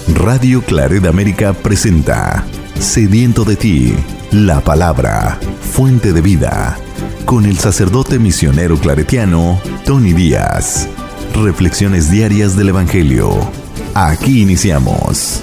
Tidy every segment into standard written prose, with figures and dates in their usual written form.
Radio Claret América presenta Sediento de ti, la palabra, fuente de vida, con el sacerdote misionero claretiano Tony Díaz. Reflexiones diarias del Evangelio. Aquí iniciamos.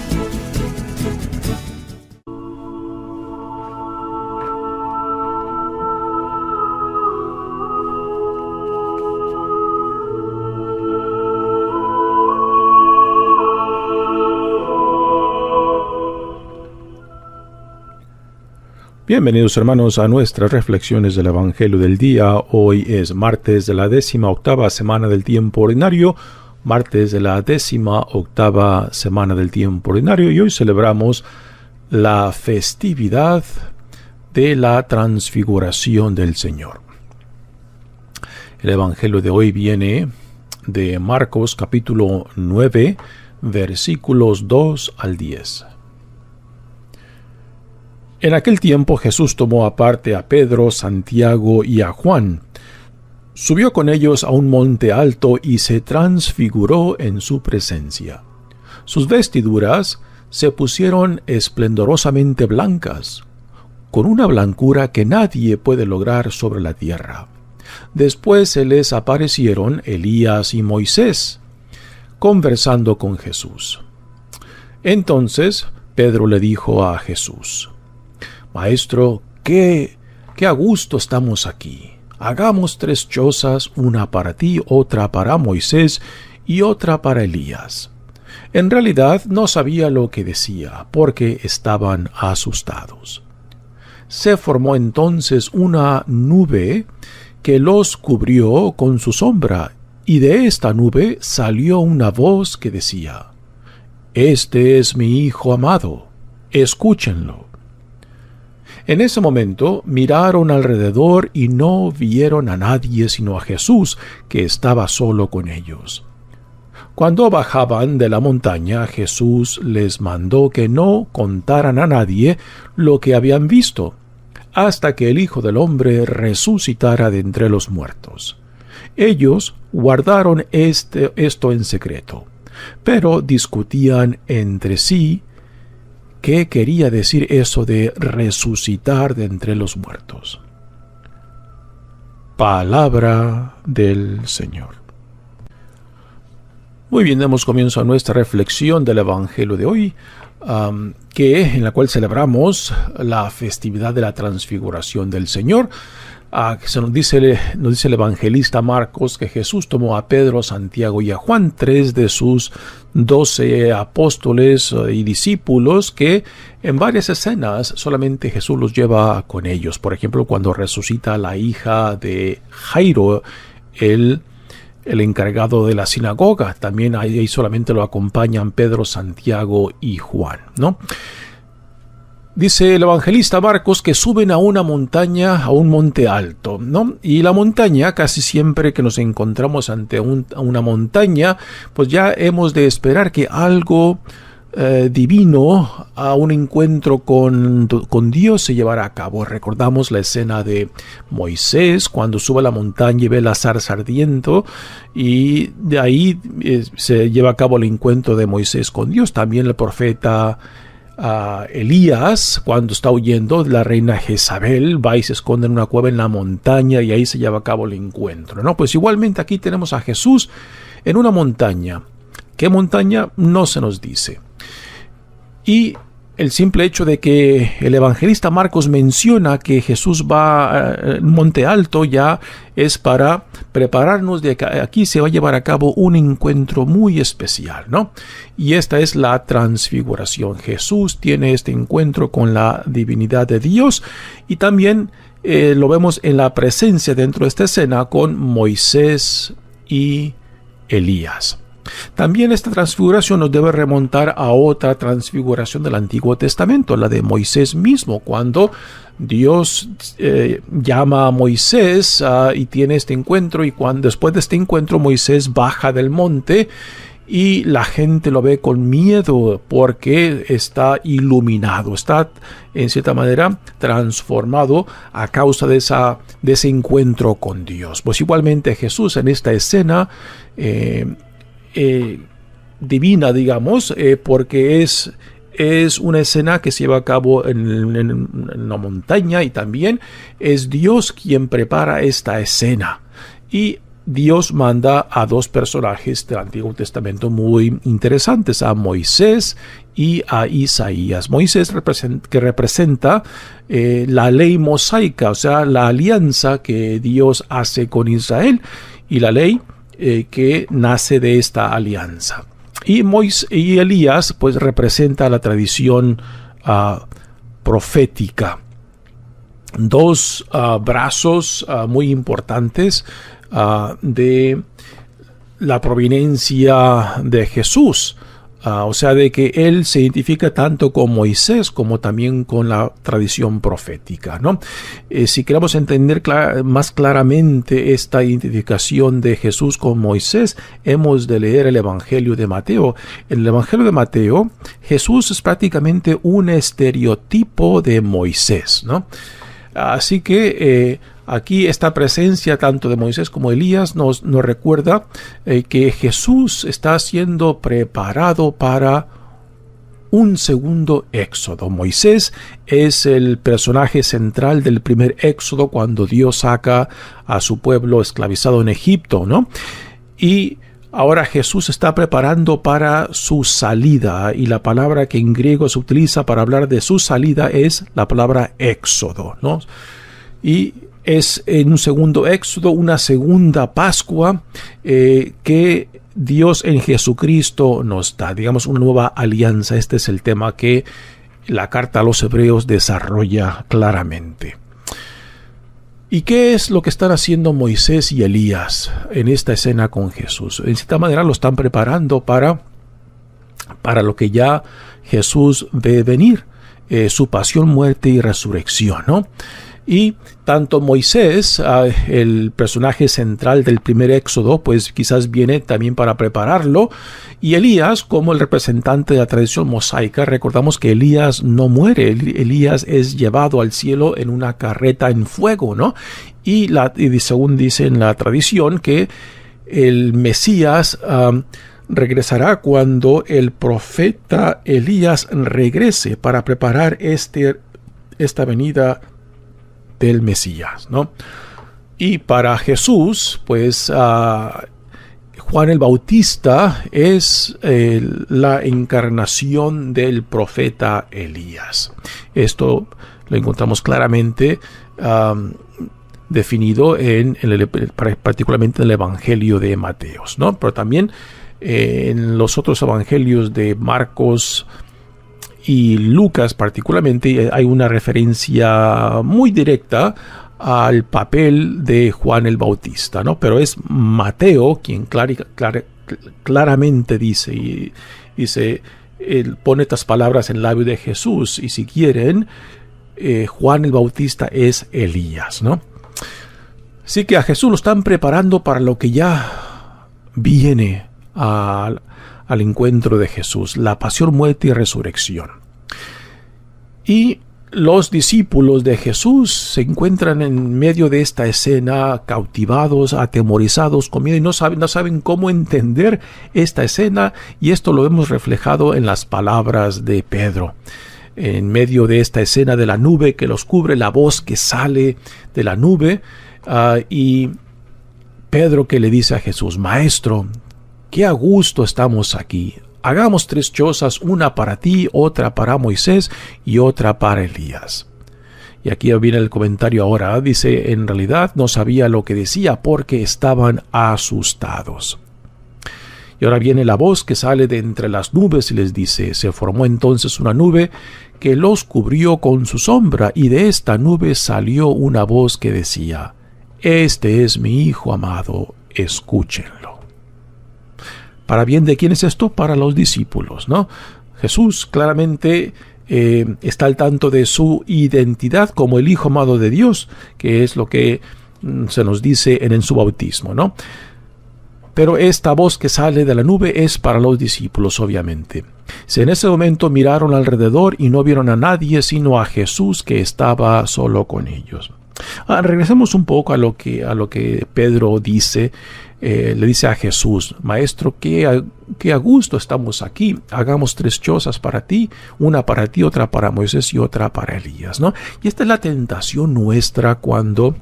Bienvenidos hermanos a nuestras reflexiones del Evangelio del día. Hoy es martes de la 18ª semana del tiempo ordinario, martes de la 18ª semana del tiempo ordinario, y hoy celebramos la festividad de la transfiguración del Señor. El Evangelio de hoy viene de Marcos capítulo 9, versículos 2 al 10. En aquel tiempo Jesús tomó aparte a Pedro, Santiago y a Juan. Subió con ellos a un monte alto y se transfiguró en su presencia. Sus vestiduras se pusieron esplendorosamente blancas, con una blancura que nadie puede lograr sobre la tierra. Después se les aparecieron Elías y Moisés, conversando con Jesús. Entonces Pedro le dijo a Jesús: Maestro, qué a gusto estamos aquí. Hagamos 3 chozas, una para ti, otra para Moisés y otra para Elías. En realidad no sabía lo que decía, porque estaban asustados. Se formó entonces una nube que los cubrió con su sombra, y de esta nube salió una voz que decía: Este es mi Hijo amado, escúchenlo. En ese momento miraron alrededor y no vieron a nadie sino a Jesús, que estaba solo con ellos. Cuando bajaban de la montaña, Jesús les mandó que no contaran a nadie lo que habían visto, hasta que el Hijo del Hombre resucitara de entre los muertos. Ellos guardaron esto en secreto, pero discutían entre sí ¿qué quería decir eso de resucitar de entre los muertos? Palabra del Señor. Muy bien, damos comienzo a nuestra reflexión del Evangelio de hoy, en la cual celebramos la festividad de la transfiguración del Señor. Nos dice el evangelista Marcos que Jesús tomó a Pedro, Santiago y a Juan, 3 de sus 12 apóstoles y discípulos, que en varias escenas solamente Jesús los lleva con ellos. Por ejemplo, cuando resucita a la hija de Jairo, el encargado de la sinagoga, también ahí solamente lo acompañan Pedro, Santiago y Juan, ¿no? Dice el evangelista Marcos que suben a una montaña, a un monte alto, ¿no? Y la montaña, casi siempre que nos encontramos ante una montaña, pues ya hemos de esperar que algo divino, a un encuentro con Dios se llevará a cabo. Recordamos la escena de Moisés cuando sube a la montaña y ve la zarza ardiendo, y de ahí se lleva a cabo el encuentro de Moisés con Dios. También el profeta Elías, cuando está huyendo de la reina Jezabel, va y se esconde en una cueva en la montaña, y ahí se lleva a cabo el encuentro, ¿no? Pues igualmente aquí tenemos a Jesús en una montaña. ¿Qué montaña? No se nos dice. Y el simple hecho de que el evangelista Marcos menciona que Jesús va a un monte alto ya es para prepararnos de que aquí se va a llevar a cabo un encuentro muy especial, ¿no? Y esta es la transfiguración. Jesús tiene este encuentro con la divinidad de Dios, y también lo vemos en la presencia dentro de esta escena con Moisés y Elías. También esta transfiguración nos debe remontar a otra transfiguración del Antiguo Testamento, la de Moisés mismo, cuando Dios llama a Moisés y tiene este encuentro, y después de este encuentro Moisés baja del monte y la gente lo ve con miedo porque está iluminado, está en cierta manera transformado a causa de ese encuentro con Dios. Pues igualmente Jesús en esta escena divina, digamos, porque es una escena que se lleva a cabo en la montaña, y también es Dios quien prepara esta escena. Y Dios manda a dos personajes del Antiguo Testamento muy interesantes, a Moisés y a Isaías. Moisés que representa la ley mosaica, o sea, la alianza que Dios hace con Israel, y la ley que nace de esta alianza. Y Elías pues representa la tradición profética. Dos brazos muy importantes de la proveniencia de Jesús. O sea, de que él se identifica tanto con Moisés como también con la tradición profética, ¿no? Si queremos entender más claramente esta identificación de Jesús con Moisés, hemos de leer el Evangelio de Mateo. En el Evangelio de Mateo, Jesús es prácticamente un estereotipo de Moisés, ¿no? Así que aquí esta presencia tanto de Moisés como Elías nos recuerda que Jesús está siendo preparado para un segundo éxodo. Moisés es el personaje central del primer éxodo, cuando Dios saca a su pueblo esclavizado en Egipto, ¿no? Y ahora Jesús está preparando para su salida, y la palabra que en griego se utiliza para hablar de su salida es la palabra éxodo, ¿no? Y es en un segundo éxodo, una segunda Pascua que Dios en Jesucristo nos da, digamos, una nueva alianza. Este es el tema que la carta a los Hebreos desarrolla claramente. ¿Y qué es lo que están haciendo Moisés y Elías en esta escena con Jesús? En cierta manera lo están preparando para lo que ya Jesús ve venir, su pasión, muerte y resurrección, ¿no? Y tanto Moisés, el personaje central del primer éxodo, pues quizás viene también para prepararlo, y Elías, como el representante de la tradición mosaica. Recordamos que Elías no muere, Elías es llevado al cielo en una carreta en fuego, ¿no? Y según dice en la tradición, que el Mesías regresará cuando el profeta Elías regrese para preparar esta venida del Mesías, ¿no? Y para Jesús, pues Juan el Bautista es la encarnación del profeta Elías. Esto lo encontramos claramente definido particularmente en el Evangelio de Mateo, ¿no? Pero también en los otros evangelios de Marcos y Lucas particularmente hay una referencia muy directa al papel de Juan el Bautista, ¿no? Pero es Mateo quien claramente dice, él pone estas palabras en el labio de Jesús, y si quieren, Juan el Bautista es Elías, ¿no? Así que a Jesús lo están preparando para lo que ya viene al encuentro de Jesús, la pasión, muerte y resurrección. Y los discípulos de Jesús se encuentran en medio de esta escena, cautivados, atemorizados, con miedo, y no saben cómo entender esta escena, y esto lo hemos reflejado en las palabras de Pedro. En medio de esta escena de la nube que los cubre, la voz que sale de la nube, y Pedro que le dice a Jesús: Maestro, qué a gusto estamos aquí. Hagamos 3 chozas, una para ti, otra para Moisés y otra para Elías. Y aquí viene el comentario ahora. Dice, en realidad no sabía lo que decía porque estaban asustados. Y ahora viene la voz que sale de entre las nubes y les dice: se formó entonces una nube que los cubrió con su sombra, y de esta nube salió una voz que decía: este es mi Hijo amado, escúchenlo. ¿Para bien de quién es esto? Para los discípulos, ¿no? Jesús claramente está al tanto de su identidad como el Hijo amado de Dios, que es lo que se nos dice en su bautismo, ¿no? Pero esta voz que sale de la nube es para los discípulos, obviamente. Si en ese momento miraron alrededor y no vieron a nadie sino a Jesús, que estaba solo con ellos. Regresemos un poco a lo que Pedro dice. Le dice a Jesús: Maestro, qué a gusto estamos aquí. Hagamos 3 chozas para ti, una para ti, otra para Moisés y otra para Elías, ¿no? Y esta es la tentación nuestra cuando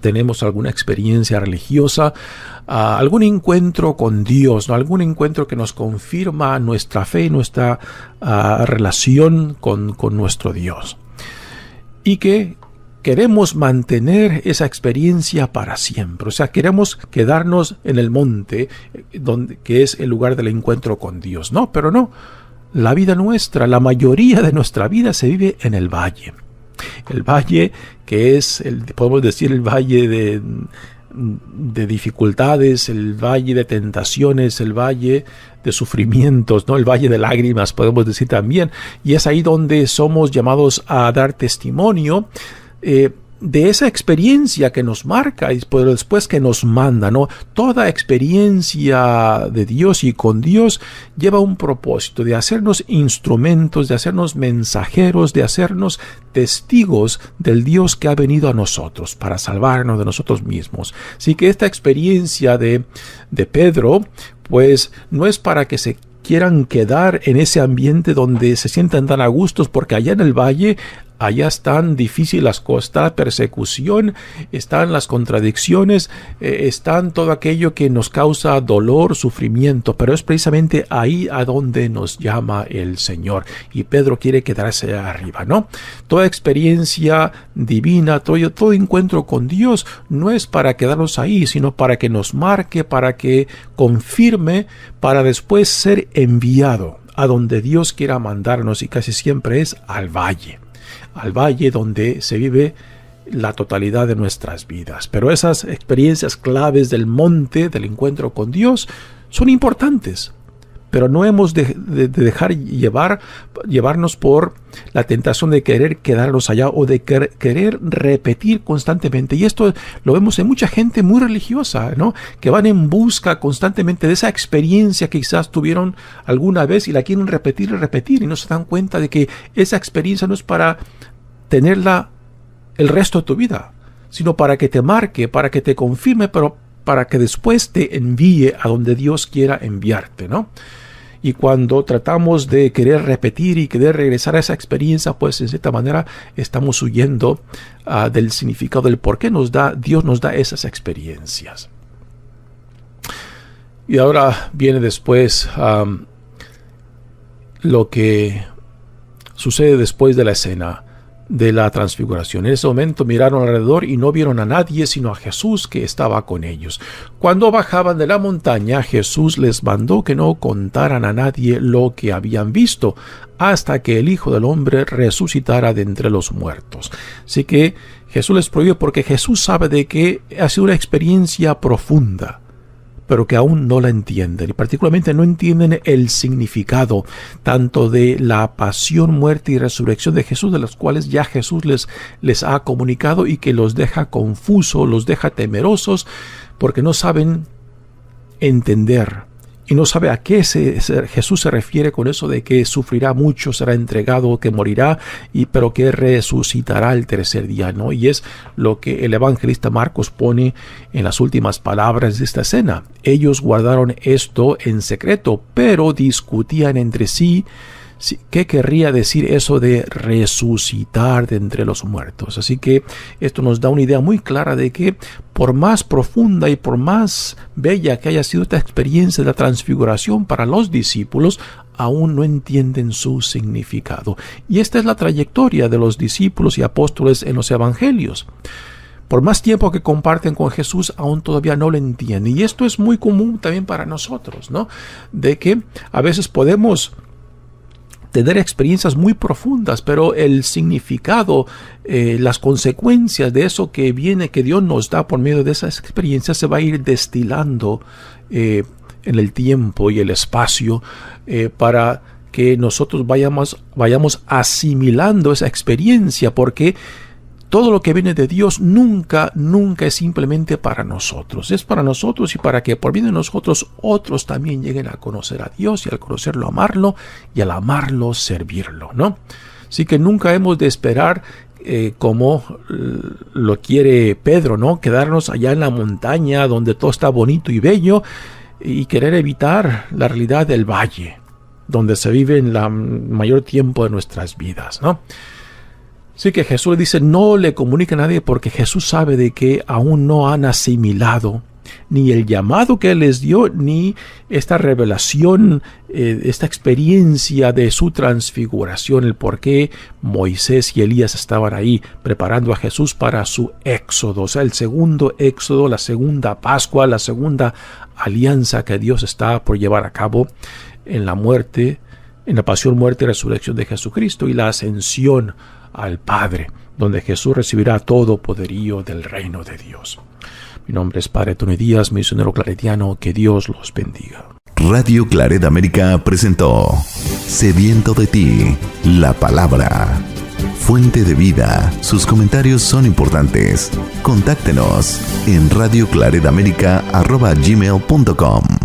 tenemos alguna experiencia religiosa, algún encuentro con Dios, ¿no? Algún encuentro que nos confirma nuestra fe, nuestra relación con nuestro Dios. Y que queremos mantener esa experiencia para siempre. O sea, queremos quedarnos en el monte, que es el lugar del encuentro con Dios. No, pero no. La vida nuestra, la mayoría de nuestra vida se vive en el valle. El valle que es, podemos decir, el valle de dificultades, el valle de tentaciones, el valle de sufrimientos, ¿no? El valle de lágrimas, podemos decir también. Y es ahí donde somos llamados a dar testimonio de esa experiencia que nos marca y después que nos manda, ¿no? Toda experiencia de Dios y con Dios lleva un propósito de hacernos instrumentos, de hacernos mensajeros, de hacernos testigos del Dios que ha venido a nosotros para salvarnos de nosotros mismos. Así que esta experiencia de Pedro, pues no es para que se quieran quedar en ese ambiente donde se sientan tan a gustos, porque allá en el valle, allá están difíciles las cosas, está la persecución, están las contradicciones, están todo aquello que nos causa dolor, sufrimiento, pero es precisamente ahí a donde nos llama el Señor. Y Pedro quiere quedarse arriba, ¿no? Toda experiencia divina, todo encuentro con Dios no es para quedarnos ahí, sino para que nos marque, para que confirme, para después ser enviado a donde Dios quiera mandarnos, y casi siempre es al valle donde se vive la totalidad de nuestras vidas. Pero esas experiencias claves del monte, del encuentro con Dios, son importantes, pero no hemos de dejar llevarnos por la tentación de querer quedarnos allá o de querer repetir constantemente. Y esto lo vemos en mucha gente muy religiosa, ¿no? Que van en busca constantemente de esa experiencia que quizás tuvieron alguna vez y la quieren repetir y repetir, y no se dan cuenta de que esa experiencia no es para tenerla el resto de tu vida, sino para que te marque, para que te confirme, pero para que después te envíe a donde Dios quiera enviarte, ¿no? Y cuando tratamos de querer repetir y querer regresar a esa experiencia, pues en cierta manera estamos huyendo del significado del por qué Dios nos da esas experiencias. Y ahora viene después lo que sucede después de la escena de la transfiguración. En ese momento miraron alrededor y no vieron a nadie sino a Jesús, que estaba con ellos. Cuando bajaban de la montaña, Jesús les mandó que no contaran a nadie lo que habían visto, hasta que el Hijo del Hombre resucitara de entre los muertos. Así que Jesús les prohibió, porque Jesús sabe de que ha sido una experiencia profunda, pero que aún no la entienden, y particularmente no entienden el significado tanto de la pasión, muerte y resurrección de Jesús, de los cuales ya Jesús les ha comunicado, y que los deja confusos, los deja temerosos, porque no saben entender y no sabe a qué Jesús se refiere con eso de que sufrirá mucho, será entregado, que morirá, pero que resucitará el tercer día, ¿no? Y es lo que el evangelista Marcos pone en las últimas palabras de esta escena. Ellos guardaron esto en secreto, pero discutían entre sí qué querría decir eso de resucitar de entre los muertos. Así que esto nos da una idea muy clara de que por más profunda y por más bella que haya sido esta experiencia de la transfiguración para los discípulos, aún no entienden su significado. Y esta es la trayectoria de los discípulos y apóstoles en los evangelios. Por más tiempo que comparten con Jesús, aún todavía no lo entienden. Y esto es muy común también para nosotros, ¿no? De que a veces podemos tener experiencias muy profundas, pero el significado, las consecuencias de eso que viene, que Dios nos da por medio de esas experiencias, se va a ir destilando en el tiempo y el espacio, para que nosotros vayamos asimilando esa experiencia, porque todo lo que viene de Dios nunca es simplemente para nosotros. Es para nosotros y para que por medio de nosotros otros también lleguen a conocer a Dios, y al conocerlo amarlo, y al amarlo servirlo, ¿no? Así que nunca hemos de esperar como lo quiere Pedro, ¿no? Quedarnos allá en la montaña donde todo está bonito y bello y querer evitar la realidad del valle, donde se vive en el mayor tiempo de nuestras vidas, ¿no? Así que Jesús dice, no le comunique a nadie porque Jesús sabe de que aún no han asimilado ni el llamado que Él les dio, ni esta revelación, esta experiencia de su transfiguración, el por qué Moisés y Elías estaban ahí preparando a Jesús para su éxodo, o sea, el segundo éxodo, la segunda Pascua, la segunda alianza que Dios está por llevar a cabo en la muerte, en la pasión, muerte y resurrección de Jesucristo y la ascensión al Padre, donde Jesús recibirá todo poderío del reino de Dios. Mi nombre es Padre Tony Díaz, misionero claretiano. Que Dios los bendiga. Radio Claret América presentó Sediento de ti, la palabra. Fuente de vida. Sus comentarios son importantes. Contáctenos en radioclaretamerica@gmail.com.